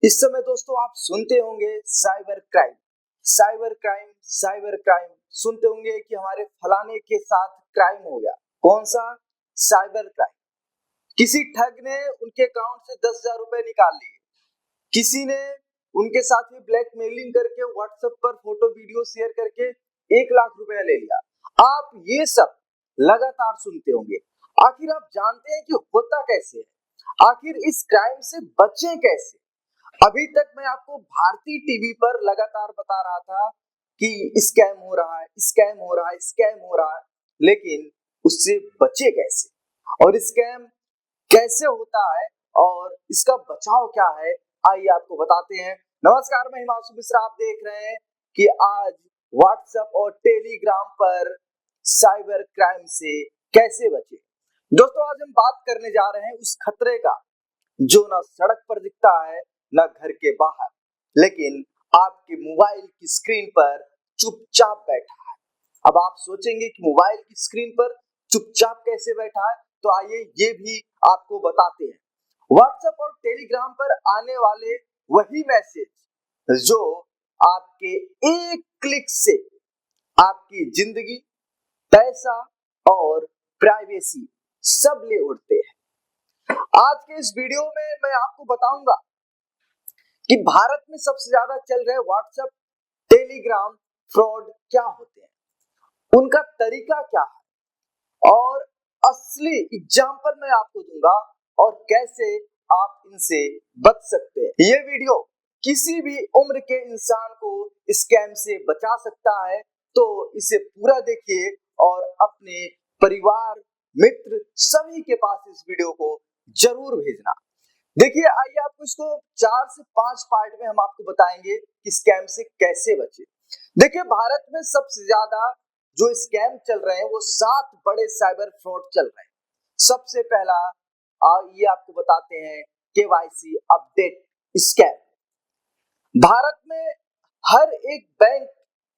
इस समय दोस्तों आप सुनते होंगे cyber crime, cyber crime, cyber crime. सुनते होंगे कि हमारे फलाने के साथ क्राइम हो गया। कौन सा? Cyber crime. किसी ठग ने उनके अकाउंट से 10,000 रुपए निकाल लिए। किसी ने उनके साथ में ब्लैकमेलिंग करके व्हाट्सएप पर फोटो वीडियो शेयर करके 1 लाख रुपया ले लिया। आप ये सब लगातार सुनते होंगे। आखिर आप जानते हैं कि होता कैसे है? आखिर इस क्राइम से बचें कैसे? अभी तक मैं आपको भारतीय टीवी पर लगातार बता रहा था कि स्कैम हो रहा है, स्कैम हो रहा है, स्कैम हो रहा है, लेकिन उससे बचे कैसे और स्कैम कैसे होता है और इसका बचाव क्या है, आइए आपको बताते हैं। नमस्कार, मैं हिमांशु मिश्रा। आप देख रहे हैं कि आज व्हाट्सएप और टेलीग्राम पर साइबर क्राइम से कैसे बचे। दोस्तों, आज हम बात करने जा रहे हैं उस खतरे का जो ना सड़क पर दिखता है ना घर के बाहर, लेकिन आपके मोबाइल की स्क्रीन पर चुपचाप बैठा है। अब आप सोचेंगे कि मोबाइल की स्क्रीन पर चुपचाप कैसे बैठा है, तो आइए ये भी आपको बताते हैं। व्हाट्सएप और टेलीग्राम पर आने वाले वही मैसेज जो आपके एक क्लिक से आपकी जिंदगी, पैसा और प्राइवेसी सब ले उड़ते हैं। आज के इस वीडियो में मैं आपको बताऊंगा कि भारत में सबसे ज्यादा चल रहे व्हाट्सएप, टेलीग्राम फ्रॉड क्या होते हैं, उनका तरीका क्या है और असली एग्जाम्पल मैं आपको दूंगा और कैसे आप इनसे बच सकते हैं। ये वीडियो किसी भी उम्र के इंसान को स्कैम से बचा सकता है, तो इसे पूरा देखिए और अपने परिवार, मित्र सभी के पास इस वीडियो को जरूर भेजना। देखिए, आइए आपको इसको 4 से 5 पार्ट में हम आपको बताएंगे कि स्कैम से कैसे बचे। देखिए, भारत में सबसे ज्यादा जो स्कैम चल रहे हैं वो 7 बड़े साइबर फ्रॉड चल रहे हैं। सबसे पहला ये आपको बताते हैं केवाईसी अपडेट स्कैम। भारत में हर एक बैंक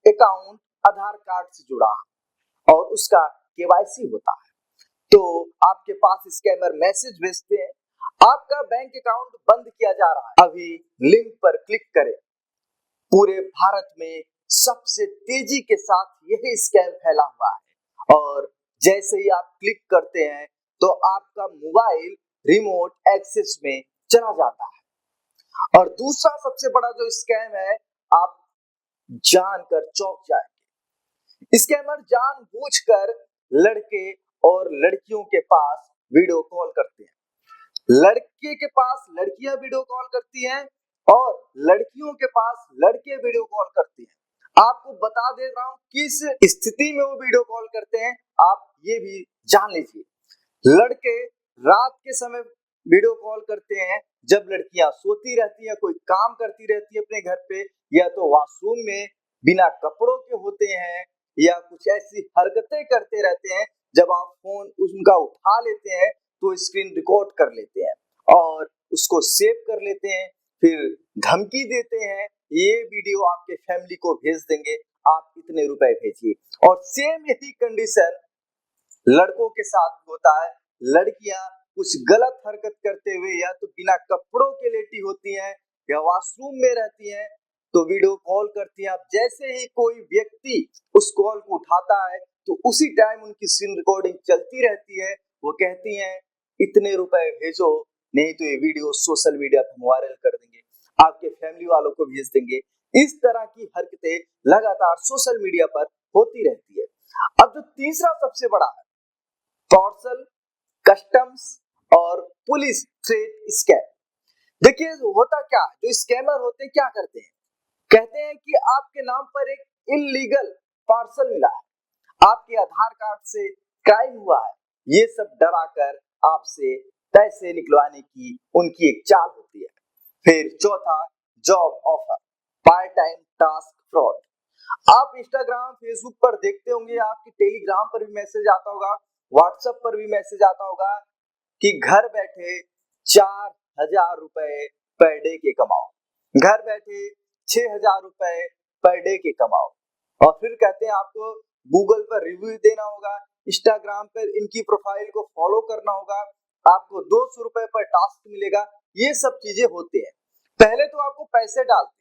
अकाउंट आधार कार्ड से जुड़ा है और उसका केवाईसी होता है, तो आपके पास स्कैमर मैसेज भेजते हैं, आपका बैंक अकाउंट बंद किया जा रहा है, अभी लिंक पर क्लिक करें। पूरे भारत में सबसे तेजी के साथ यही स्कैम फैला हुआ है और जैसे ही आप क्लिक करते हैं तो आपका मोबाइल रिमोट एक्सेस में चला जाता है। और दूसरा सबसे बड़ा जो स्कैम है, आप जानकर चौंक जाएंगे। स्कैमर जानबूझकर लड़के और लड़कियों के पास वीडियो कॉल करते हैं, लड़के के पास लड़कियां वीडियो कॉल करती हैं और लड़कियों के पास लड़के वीडियो कॉल करते हैं। आपको बता दे रहा हूं किस स्थिति में वो वीडियो कॉल करते हैं, आप ये भी जान लीजिए। लड़के रात के समय वीडियो कॉल करते हैं जब लड़कियां सोती रहती हैं, कोई काम करती रहती है अपने घर पे, या तो वॉशरूम में बिना कपड़ों के होते हैं, या कुछ ऐसी हरकतें करते रहते हैं। जब आप फोन उनका उठा लेते हैं तो स्क्रीन रिकॉर्ड कर लेते हैं और उसको सेव कर लेते हैं, फिर धमकी देते हैं, ये वीडियो आपके फैमिली को भेज देंगे, आप इतने रुपए भेजिए। और सेम यही कंडीशन लड़कों के साथ होता है। लड़कियां कुछ गलत हरकत करते हुए या तो बिना कपड़ों के लेटी होती हैं या वॉशरूम में रहती हैं, तो वीडियो कॉल करती हैं। अब जैसे ही कोई व्यक्ति उस कॉल को उठाता है तो उसी टाइम उनकी स्क्रीन रिकॉर्डिंग चलती रहती है। वो कहती हैं इतने रुपए भेजो, नहीं तो ये वीडियो सोशल मीडिया पर वायरल कर देंगे, आपके फैमिली वालों को भेज देंगे। इस तरह की हरकतें लगातार सोशल मीडिया पर होती रहती है। अब जो तीसरा सबसे बड़ा है, पार्सल, कस्टम्स और पुलिस थ्रेट स्कैम। देखिए, होता क्या, जो स्कैमर होते हैं क्या करते हैं, कहते हैं कि आपके नाम पर एक इल्लीगल पार्सल मिला है, आपके आधार कार्ड से क्राइम हुआ है, ये सब डराकर आपसे पैसे निकलवाने की उनकी एक चाल होती है। फिर चौथा, job offer, part time task fraud. आप इंस्टाग्राम, फेसबुक पर देखते होंगे, आपकी टेलीग्राम पर भी मैसेज आता होगा, व्हाट्सएप पर भी मैसेज आता होगा कि घर बैठे 4,000 रुपए पर डे के कमाओ, घर बैठे 6,000 रुपए पर डे के कमाओ। और फिर कहते हैं आपको गूगल पर रिव्यू देना होगा, इंस्टाग्राम पर इनकी प्रोफाइल को फॉलो करना होगा, आपको 200 रुपए पर टास्क मिलेगा। ये सब चीजें होते हैं। पहले तो आपको पैसे डालते हैं,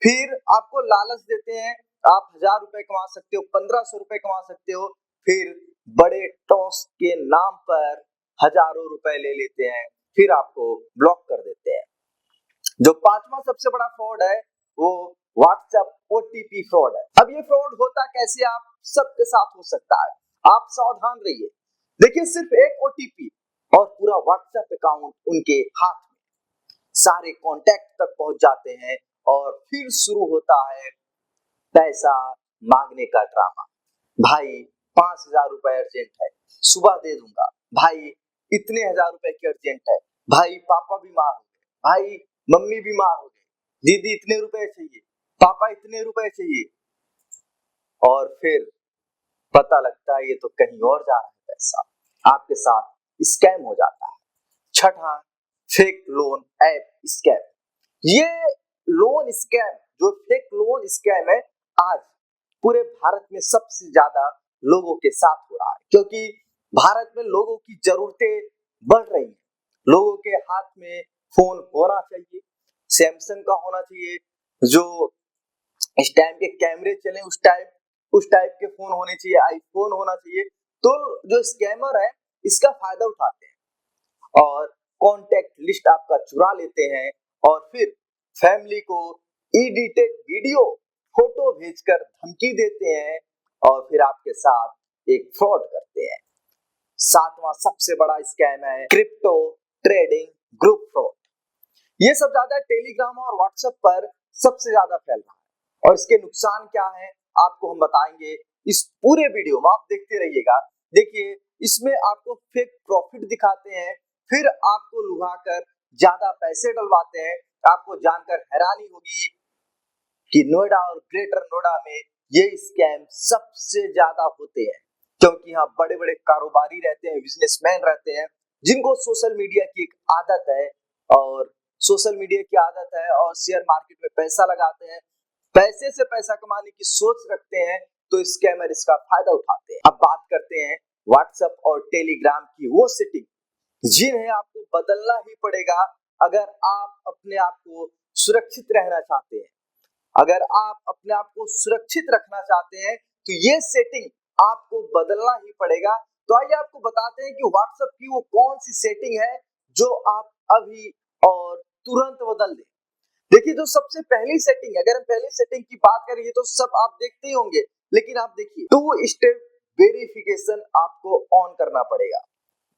फिर आपको लालच देते हैं, आप 1000 रुपए कमा सकते हो, 1500 रुपए कमा सकते हो, फिर बड़े टॉस के नाम पर हजारों रुपए ले लेते हैं, फिर आपको ब्लॉक कर देते हैं। जो पांचवा सबसे बड़ा फ्रॉड है वो व्हाट्सएप ओटीपी फ्रॉड है। अब ये फ्रॉड होता कैसे, आप सबके साथ हो सकता है, आप सावधान रहिए। देखिए, सिर्फ एक ओटीपी और पूरा व्हाट्सएप अकाउंट उनके हाथ में, सारे कॉन्टैक्ट तक पहुंच जाते हैं और फिर शुरू होता है पैसा मांगने का ड्रामा। भाई 5000 रुपए अर्जेंट है, सुबह दे दूंगा। भाई इतने 1000 रुपए की अर्जेंट है। भाई पापा बीमार हो गए, भाई मम्मी बीमार हो गई, दीदी इतने रुपए चाहिए, पापा इतने रुपए चाहिए। और फिर पता लगता है ये तो कहीं और जा रहा है पैसा, आपके साथ स्कैम हो जाता है। छठा, फेक लोन ऐप स्कैम। ये लोन स्कैम, जो फेक लोन स्कैम है, आज पूरे भारत में सबसे ज्यादा लोगों के साथ हो रहा है, क्योंकि भारत में लोगों की जरूरतें बढ़ रही हैं। लोगों के हाथ में फोन होना चाहिए, सैमसंग का होना चाहिए, जो इस टाइम के कैमरे चले उस टाइप के फोन होने चाहिए, आईफोन होना चाहिए। तो जो स्कैमर है इसका फायदा उठाते हैं और कॉन्टेक्ट लिस्ट आपका चुरा लेते हैं और फिर फैमिली को एडिटेड वीडियो, फोटो भेजकर धमकी देते हैं और फिर आपके साथ एक फ्रॉड करते हैं। सातवां सबसे बड़ा स्कैम है क्रिप्टो ट्रेडिंग ग्रुप फ्रॉड। ये सब ज्यादा टेलीग्राम और व्हाट्सएप पर सबसे ज्यादा फैल रहा है और इसके नुकसान क्या है आपको हम बताएंगे इस पूरे वीडियो में, आप देखते रहिएगा। देखिए, इसमें आपको फेक प्रॉफिट दिखाते हैं, फिर आपको लुभाकर ज्यादा पैसे डलवाते हैं। आपको जानकर हैरानी होगी कि नोएडा और ग्रेटर नोएडा में ये स्कैम सबसे ज्यादा होते हैं, क्योंकि यहाँ बड़े बड़े कारोबारी रहते हैं, बिजनेसमैन रहते हैं, जिनको सोशल मीडिया की एक आदत है और शेयर मार्केट में पैसा लगाते हैं, पैसे से पैसा कमाने की सोच रखते हैं, तो स्कैमर इसका फायदा उठाते हैं। अब बात करते हैं व्हाट्सएप और टेलीग्राम की वो सेटिंग जिन्हें आपको बदलना ही पड़ेगा अगर आप अपने आप को सुरक्षित रहना चाहते हैं। अगर आप अपने आप को सुरक्षित रखना चाहते हैं तो ये सेटिंग आपको बदलना ही पड़ेगा। तो आइए आपको बताते हैं कि व्हाट्सएप की वो कौन सी सेटिंग है जो आप अभी और तुरंत बदल दें। देखिए, जो सबसे पहली सेटिंग है, अगर हम पहली सेटिंग की बात करें, ये तो सब आप देखते ही होंगे, लेकिन आप देखिए 2 स्टेप वेरिफिकेशन आपको ऑन करना पड़ेगा।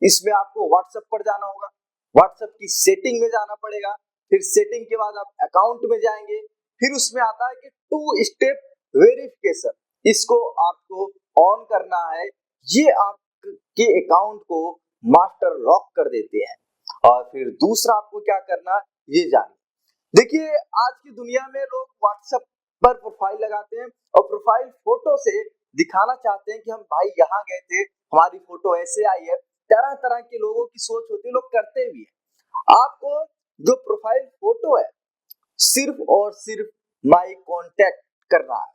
इसमें आपको व्हाट्सएप पर जाना होगा, व्हाट्सएप की सेटिंग में जाना पड़ेगा, फिर सेटिंग के बाद आप अकाउंट में जाएंगे, फिर उसमें आता है कि 2 स्टेप वेरिफिकेशन, इसको आपको ऑन करना है। ये आपके अकाउंट को मास्टर लॉक कर देते हैं। और फिर दूसरा आपको क्या करना, ये जानिए। देखिए, आज की दुनिया में लोग व्हाट्सएप पर प्रोफाइल लगाते हैं और प्रोफाइल फोटो से दिखाना चाहते हैं कि हम भाई यहाँ गए थे, हमारी फोटो ऐसे आई है। तरह तरह के लोगों की सोच होती है, लोग करते भी हैं। आपको जो प्रोफाइल फोटो है सिर्फ और सिर्फ माई कॉन्टैक्ट करना है,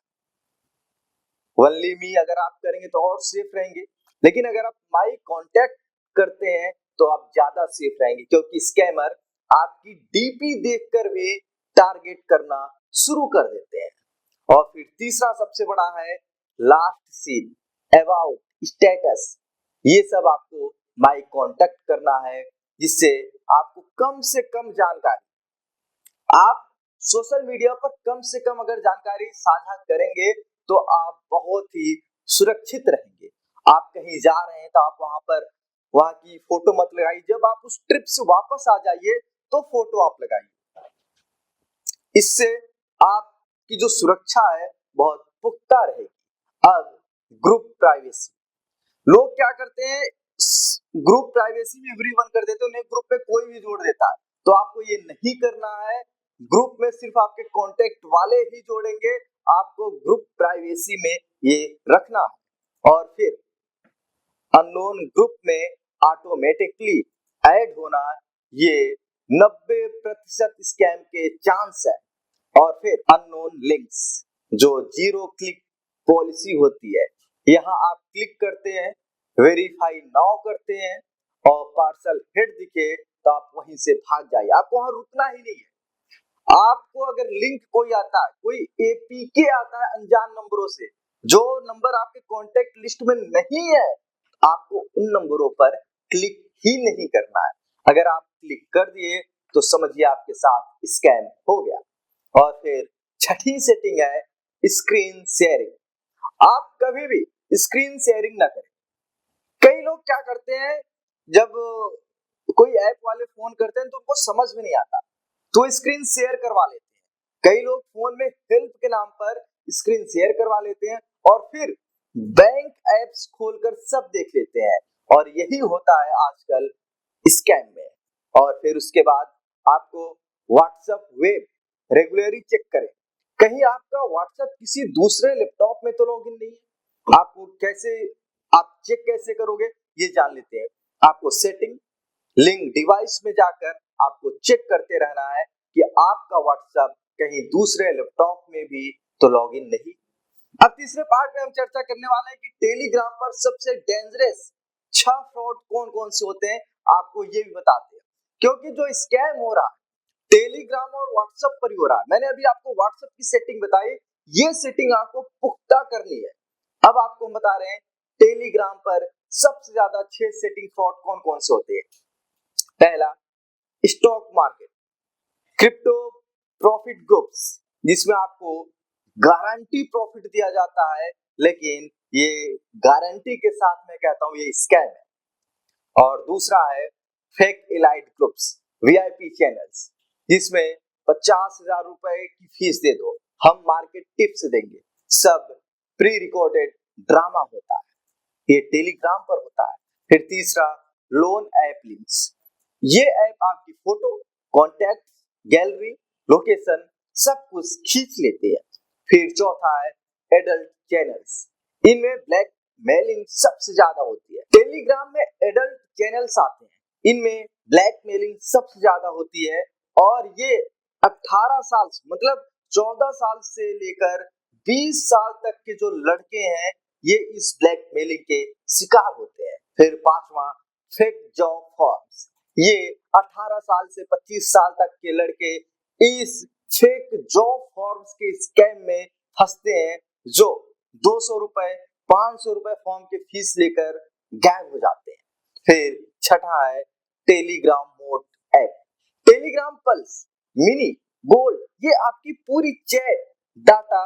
ओनली मी अगर आप करेंगे तो और सेफ रहेंगे, लेकिन अगर आप माई कॉन्टैक्ट करते हैं तो आप ज्यादा सेफ रहेंगे, क्योंकि स्कैमर आपकी डीपी देखकर भी टारगेट करना शुरू कर देते हैं। और फिर तीसरा सबसे बड़ा है लास्ट सीन, अबाउट, स्टेटस। ये सब आपको माई कॉन्टैक्ट करना है, जिससे आपको कम से कम जानकारी, आप सोशल मीडिया पर कम से कम अगर जानकारी साझा करेंगे तो आप बहुत ही सुरक्षित रहेंगे। आप कहीं जा रहे हैं तो आप वहां की फोटो मत लगाइए, जब आप उस ट्रिप से वापस आ जाइए तो फोटो आप लगाइए। इससे आपकी जो सुरक्षा है बहुत पुख्ता रहेगी। अब ग्रुप प्राइवेसी, लोग क्या करते हैं, ग्रुप प्राइवेसी में एवरीवन कर देते हैं, उन्हें ग्रुप में कोई भी जोड़ देता है। तो आपको ये नहीं करना है, ग्रुप में सिर्फ आपके कांटेक्ट वाले ही जोड़ेंगे, आपको ग्रुप प्राइवेसी में ये रखना है। और फिर अननोन ग्रुप में ऑटोमेटिकली ऐड होना, ये 90% स्कैम के चांस है। और फिर अननोन लिंक्स, जो 0 क्लिक पॉलिसी होती है, यहाँ आप क्लिक करते हैं, वेरीफाई नाउ करते हैं और पार्सल हिट दिखे तो आप वहीं से भाग जाइए, आपको वहां रुकना ही नहीं है। आपको अगर लिंक कोई आता है, कोई एपीके आता है अनजान नंबरों से, जो नंबर आपके कॉन्टेक्ट लिस्ट में नहीं है, आपको उन नंबरों पर क्लिक ही नहीं करना है। अगर आप क्लिक कर दिए तो समझिए आपके साथ स्कैम हो गया। और फिर छठी सेटिंग है स्क्रीन शेयरिंग। आप कभी भी स्क्रीन शेयरिंग ना करें। कई लोग क्या करते हैं, जब कोई ऐप वाले फोन करते हैं तो उनको समझ में नहीं आता, तो स्क्रीन शेयर करवा लेते हैं। कई लोग फोन में हेल्प के नाम पर स्क्रीन शेयर करवा लेते हैं और फिर बैंक एप्स खोलकर सब देख लेते हैं, और यही होता है आजकल स्कैम में। और फिर उसके बाद आपको व्हाट्सएप वेब रेगुलरली चेक करें, कहीं आपका व्हाट्सएप किसी दूसरे लैपटॉप में तो लॉगिन नहीं है। आपको कैसे, आप चेक कैसे करोगे, ये जान लेते हैं। आपको सेटिंग लिंक डिवाइस में जाकर आपको चेक करते रहना है कि आपका व्हाट्सएप कहीं दूसरे लैपटॉप में भी तो लॉगिन नहीं। अब तीसरे पार्ट में हम चर्चा करने वाले हैं कि टेलीग्राम पर सबसे डेंजरस 6 फ्रॉड कौन कौन से होते हैं, आपको ये भी बताते हैं। क्योंकि जो स्कैम हो रहा है टेलीग्राम और व्हाट्सएप पर ही हो रहा है। मैंने अभी आपको व्हाट्सएप की सेटिंग बताई, ये सेटिंग आपको पुख्ता करनी है। अब आपको हम बता रहे हैं टेलीग्राम पर सबसे ज्यादा 6 सेटिंग फ्रॉड कौन कौन से होते हैं। पहला, stock market, crypto profit groups, जिसमें आपको गारंटी प्रॉफिट दिया जाता है, लेकिन ये गारंटी के साथ मैं कहता हूं ये स्कैम है। और दूसरा है fake elite groups, VIP channels, जिसमें 50,000 रुपए की फीस दे दो, हम मार्केट टिप्स देंगे, सब प्री रिकॉर्डेड ड्रामा होता है, ये टेलीग्राम पर होता है। फिर तीसरा, लोन ऐप लिंक्स, ये ऐप आपकी फोटो, कॉन्टैक्ट, गैलरी, लोकेशन सब कुछ खींच लेते हैं। फिर चौथा है एडल्ट चैनल्स, इनमें ब्लैक मेलिंग सबसे ज्यादा होती है। टेलीग्राम में एडल्ट चैनल्स आते हैं, इनमें ब्लैक मेलिंग सबसे ज्यादा होती है, और ये 18 साल मतलब 14 साल से लेकर 20 साल तक के जो लड़के हैं ये इस ब्लैक मेलिंग के शिकार होते हैं। फिर पांचवा, फेक जॉब फॉर्म्स, ये 18 साल से 25 साल तक के लड़के इस फेक जॉब फॉर्म्स के स्कैम में फंसते हैं, जो 200 रुपए 500 रुपए फॉर्म की फीस लेकर गायब हो जाते हैं। फिर छठा है Telegram mode app, Telegram pulse, mini, gold, ये आपकी पूरी चैट डाटा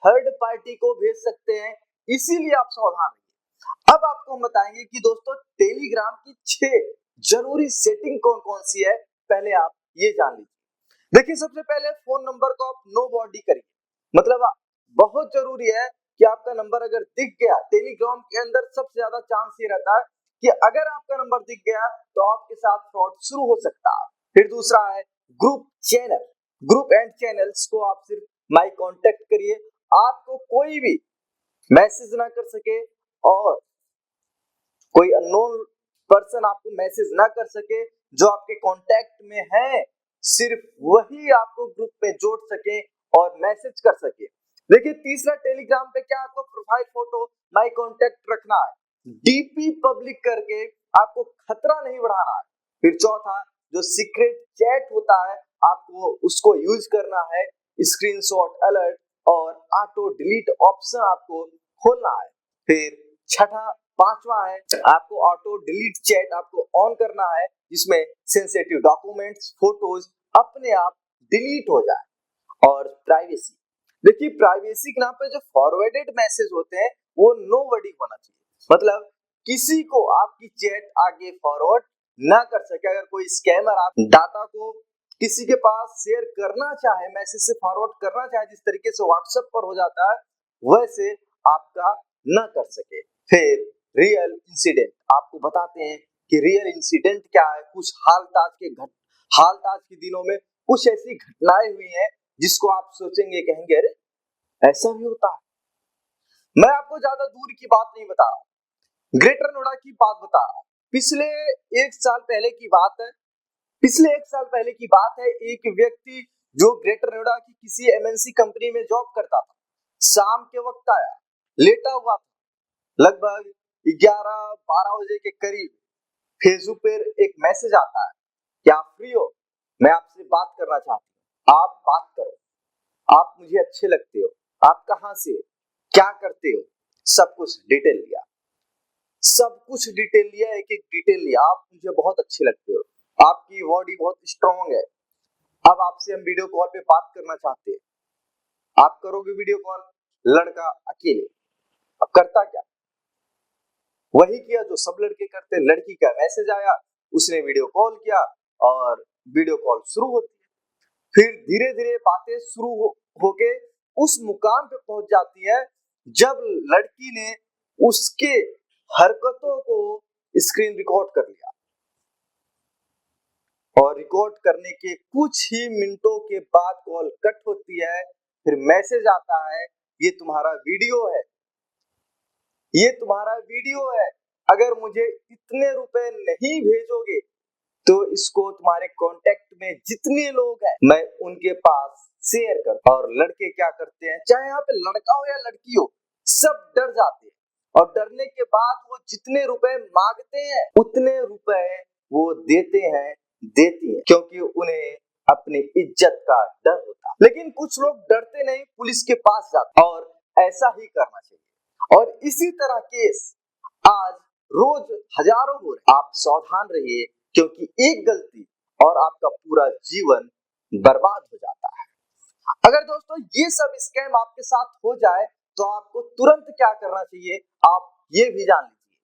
थर्ड पार्टी को भेज सकते हैं, इसीलिए आप सावधान रहिए। अब आपको हम बताएंगे कि दोस्तों टेलीग्राम की 6 जरूरी सेटिंग कौन कौन सी है, पहले आप ये जान लीजिए। देखिए, सबसे पहले फोन नंबर को आप नो बॉडी करिए, मतलब बहुत जरूरी है कि आपका नंबर अगर दिख गया, टेलीग्राम के अंदर सबसे ज्यादा चांस ये रहता है कि अगर आपका नंबर दिख गया तो आपके साथ फ्रॉड शुरू हो सकता है। फिर दूसरा है group channel, group and channels को आप सिर्फ माई कॉन्टेक्ट करिए, आपको कोई भी मैसेज ना कर सके और कोई अननोन पर्सन आपको मैसेज ना कर सके, जो आपके कांटेक्ट में है सिर्फ वही आपको ग्रुप में जोड़ सके और मैसेज कर सके। देखिए, तीसरा, टेलीग्राम पे क्या आपको प्रोफाइल फोटो माई कांटेक्ट रखना है, डीपी पब्लिक करके आपको खतरा नहीं बढ़ाना है। फिर चौथा, जो सीक्रेट चैट होता है आपको उसको यूज करना है, स्क्रीनशॉट अलर्ट और ऑटो डिलीट ऑप्शन आपको खोलना है। फिर छठा, पांचवा है आपको ऑटो डिलीट चैट आपको ऑन करना है, जिसमें सेंसिटिव डॉक्यूमेंट्स, फोटोज अपने आप डिलीट हो जाए। और प्राइवेसी, देखिए प्राइवेसी के नाम पे जो फॉरवर्डेड मैसेज होते हैं वो नो वर्डिंग होना चाहिए, मतलब किसी को आपकी चैट आगे फॉरवर्ड ना कर सके। अगर कोई स्कैमर आप डाटा को किसी के पास शेयर करना चाहे, मैसेज से फॉरवर्ड करना चाहे, जिस तरीके से व्हाट्सएप पर हो जाता है वैसे आपका न कर सके। फिर रियल इंसिडेंट, आपको बताते हैं कि रियल इंसिडेंट क्या है। कुछ हाल ताज के दिनों में कुछ ऐसी घटनाएं हुई हैं जिसको आप सोचेंगे, कहेंगे अरे ऐसा भी होता है। मैं आपको ज्यादा दूर की बात नहीं बता रहा हूँ, ग्रेटर नोएडा की बात बता रहा हूँ। पिछले एक साल पहले की बात है, एक व्यक्ति जो ग्रेटर नोएडा की किसी एमएनसी कंपनी में जॉब करता था, शाम के वक्त आया, लेटा हुआ था, लगभग 11-12 बजे के करीब फेसबुक पर एक मैसेज आता है कि आप फ्री हो, मैं आपसे बात करना चाहता हूँ। आप बात करो, आप मुझे अच्छे लगते हो, आप कहाँ से हो, क्या करते हो, सब कुछ डिटेल लिया, सब कुछ डिटेल लिया, एक एक डिटेल लिया। आप मुझे बहुत अच्छे लगते हो, आपकी बॉडी बहुत स्ट्रांग है, अब आपसे हम वीडियो कॉल पे बात करना चाहते हैं। आप करोगे वीडियो कॉल, लड़का अकेले, अब करता क्या, वही किया जो सब लड़के करते। लड़की का मैसेज आया, उसने वीडियो कॉल किया और वीडियो कॉल शुरू होती है। फिर धीरे धीरे बातें शुरू होके उस मुकाम पे पहुंच जाती है जब लड़की ने उसके हरकतों को स्क्रीन रिकॉर्ड कर लिया और रिकॉर्ड करने के कुछ ही मिनटों के बाद कॉल कट होती है। फिर मैसेज आता है, ये तुम्हारा वीडियो है, ये तुम्हारा वीडियो है, अगर मुझे इतने रुपए नहीं भेजोगे तो इसको तुम्हारे कांटेक्ट में जितने लोग हैं मैं उनके पास शेयर कर। और लड़के क्या करते हैं, चाहे यहाँ पे लड़का हो या लड़की हो, सब डर जाते हैं और डरने के बाद वो जितने रुपए मांगते हैं उतने रुपए वो देती हैं, क्योंकि उन्हें अपनी इज्जत का डर होता है। लेकिन कुछ लोग डरते नहीं, पुलिस के पास जाते और ऐसा ही करना चाहिए। और इसी तरह केस आज रोज हजारों हो रहे। आप सावधान रहिए, क्योंकि एक गलती और आपका पूरा जीवन बर्बाद हो जाता है। अगर दोस्तों ये सब स्कैम आपके साथ हो जाए तो आपको तुरंत क्या करना चाहिए, आप ये भी जान लीजिए।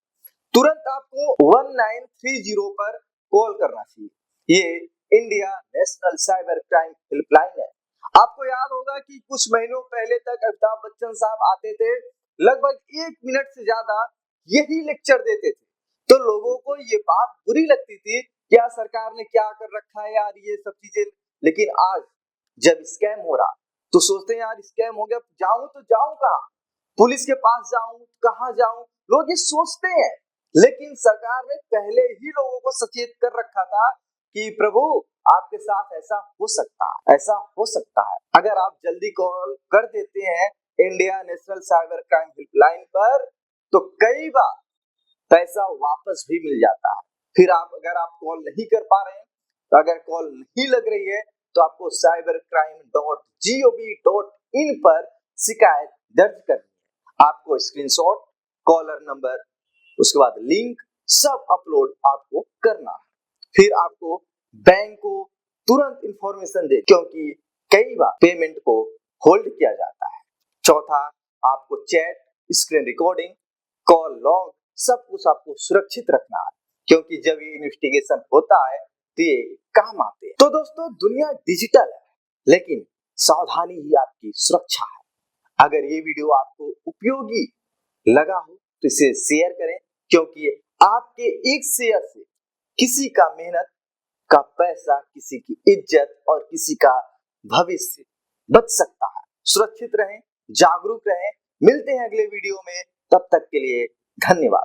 तुरंत आपको 1930 पर कॉल करना चाहिए। ये India national cyber crime helpline है। आपको याद होगा कि कुछ महीनों पहले तक अमिताभ बच्चन साहब आते थे, लगभग 1 मिनट से ज्यादा यही लेक्चर देते थे, तो लोगों को ये बात बुरी लगती थी, क्या सरकार ने क्या कर रखा है यार, ये सब चीजें। लेकिन आज जब स्कैम हो रहा तो सोचते हैं यार स्कैम हो गया, जाऊं तो जाऊं कहां, पुलिस के पास जाऊं, कहां जाऊं, लोग ये सोचते हैं। लेकिन सरकार ने पहले ही लोगों को सचेत कर रखा था कि प्रभु आपके साथ ऐसा हो सकता है, ऐसा हो सकता है। अगर आप जल्दी कॉल कर देते हैं India national cyber crime helpline पर तो कई बार पैसा वापस भी मिल जाता है। फिर अगर आप कॉल नहीं कर पा रहे हैं, तो अगर कॉल नहीं लग रही है तो आपको cybercrime.gov.in पर शिकायत दर्ज करनी है। आपको स्क्रीनशॉट, कॉलर नंबर, उसके बाद लिंक सब अपलोड आपको करना है। फिर आपको बैंक को तुरंत इंफॉर्मेशन दे, क्योंकि कई बार पेमेंट को होल्ड किया जाता है। चौथा, आपको chat, screen recording, call log सब कुछ आपको सुरक्षित रखना है, क्योंकि जब ये इन्वेस्टिगेशन होता है तो ये काम आते हैं। तो दोस्तों दुनिया डिजिटल है, लेकिन सावधानी ही आपकी सुरक्षा है। अगर ये वीडियो आपको उपयोगी लगा हो तो इसे शेयर करें, क्योंकि आपके एक शेयर से किसी का मेहनत का पैसा, किसी की इज्जत और किसी का भविष्य बच सकता है। सुरक्षित रहें, जागरूक रहें। मिलते हैं अगले वीडियो में, तब तक के लिए धन्यवाद।